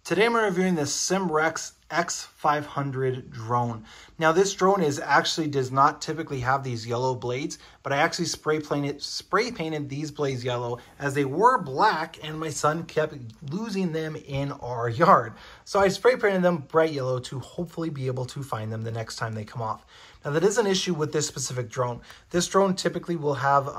Today I'm reviewing the SIMREX X500 drone. Now this drone does not typically have these yellow blades, but I actually spray painted these blades yellow as they were black and my son kept losing them in our yard. So I spray painted them bright yellow to hopefully be able to find them the next time they come off. Now that is an issue with this specific drone. This drone typically will have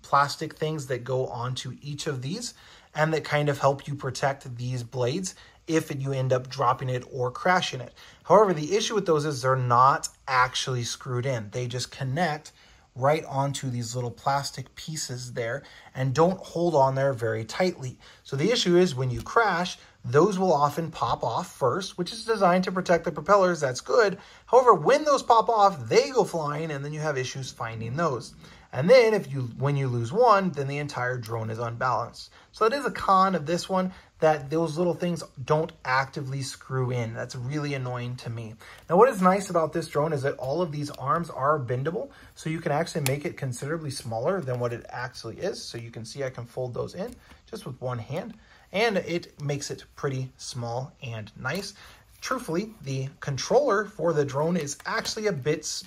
plastic things that go onto each of these and that kind of help you protect these blades if you end up dropping it or crashing it. However, the issue with those is they're not actually screwed in. They just connect right onto these little plastic pieces there and don't hold on there very tightly. So the issue is when you crash, those will often pop off first, which is designed to protect the propellers. That's good. However, when those pop off, they go flying and then you have issues finding those. And then when you lose one, then the entire drone is unbalanced. So it is a con of this one that those little things don't actively screw in. That's really annoying to me. Now, what is nice about this drone is that all of these arms are bendable, so you can actually make it considerably smaller than what it actually is. So you can see I can fold those in just with one hand, and it makes it pretty small and nice. Truthfully, the controller for the drone is actually a bit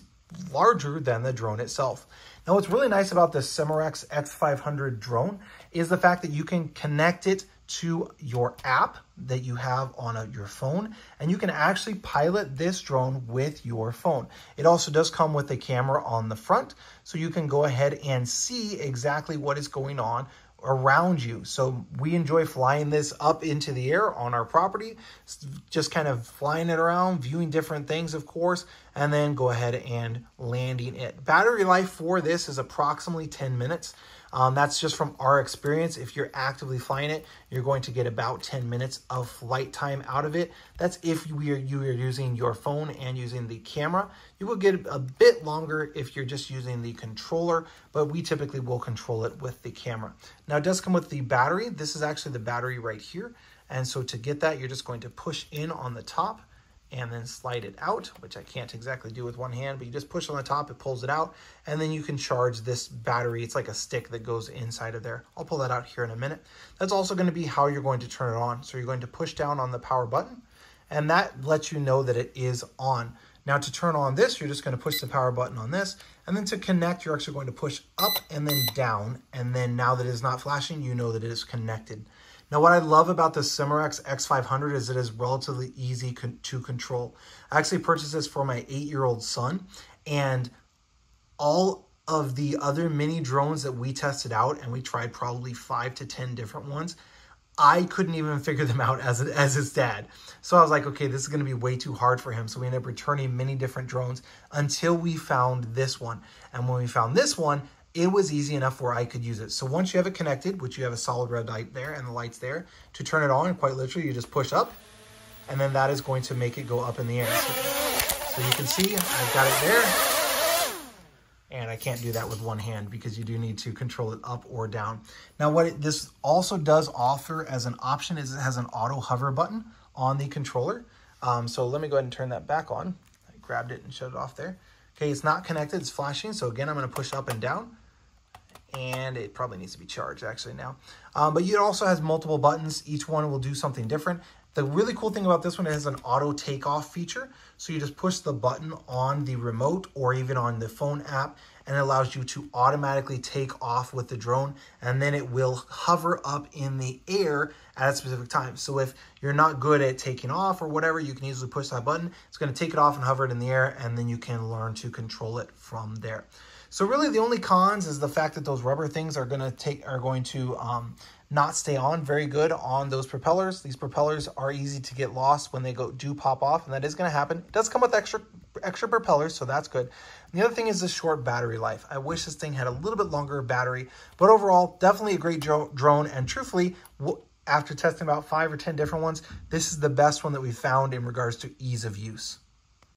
larger than the drone itself. Now, what's really nice about the SIMREX X500 drone is the fact that you can connect it to your app that you have on your phone, and you can actually pilot this drone with your phone. It also does come with a camera on the front, so you can go ahead and see exactly what is going on around you. So we enjoy flying this up into the air on our property, just kind of flying it around, viewing different things, of course, and then go ahead and landing it. Battery life for this is approximately 10 minutes. That's just from our experience. If you're actively flying it, you're going to get about 10 minutes of flight time out of it. That's if you are using your phone and using the camera. You will get a bit longer if you're just using the controller, but we typically will control it with the camera. Now it does come with the battery. This is actually the battery right here. And so to get that, you're just going to push in on the top and then slide it out, which I can't exactly do with one hand, but you just push on the top, it pulls it out, and then you can charge this battery. It's like a stick that goes inside of there. I'll pull that out here in a minute. That's also going to be how you're going to turn it on. So you're going to push down on the power button, and that lets you know that it is on. Now to turn on this, you're just going to push the power button on this, and then to connect, you're actually going to push up and then down, and then now that it is not flashing, you know that it is connected. Now, what I love about the SIMREX X500 is it is relatively easy to control. I actually purchased this for my 8-year-old son, and all of the other mini drones that we tested out, and we tried probably 5 to 10 different ones, I couldn't even figure them out as his dad. So I was like, okay, this is going to be way too hard for him. So we ended up returning many different drones until we found this one. And when we found this one, it was easy enough where I could use it. So once you have it connected, which you have a solid red light there and the lights there, to turn it on, quite literally, you just push up, and then that is going to make it go up in the air. So you can see I've got it there, and I can't do that with one hand because you do need to control it up or down. Now what this also does offer as an option is it has an auto hover button on the controller. So let me go ahead and turn that back on. I grabbed it and shut it off there. Okay, it's not connected, it's flashing. So again, I'm gonna push up and down. And it probably needs to be charged actually now. But it also has multiple buttons. Each one will do something different. The really cool thing about this one is an auto takeoff feature. So you just push the button on the remote or even on the phone app, and it allows you to automatically take off with the drone, and then it will hover up in the air at a specific time. So if you're not good at taking off or whatever, you can easily push that button. It's going to take it off and hover it in the air, and then you can learn to control it from there. So really the only cons is the fact that those rubber things are going to not stay on very good on those propellers. These propellers are easy to get lost when they do pop off, and that is going to happen. It does come with extra propellers, so that's good. And the other thing is the short battery life. I wish this thing had a little bit longer battery, but overall, definitely a great drone. And truthfully, after testing about 5 or 10 different ones, this is the best one that we found in regards to ease of use.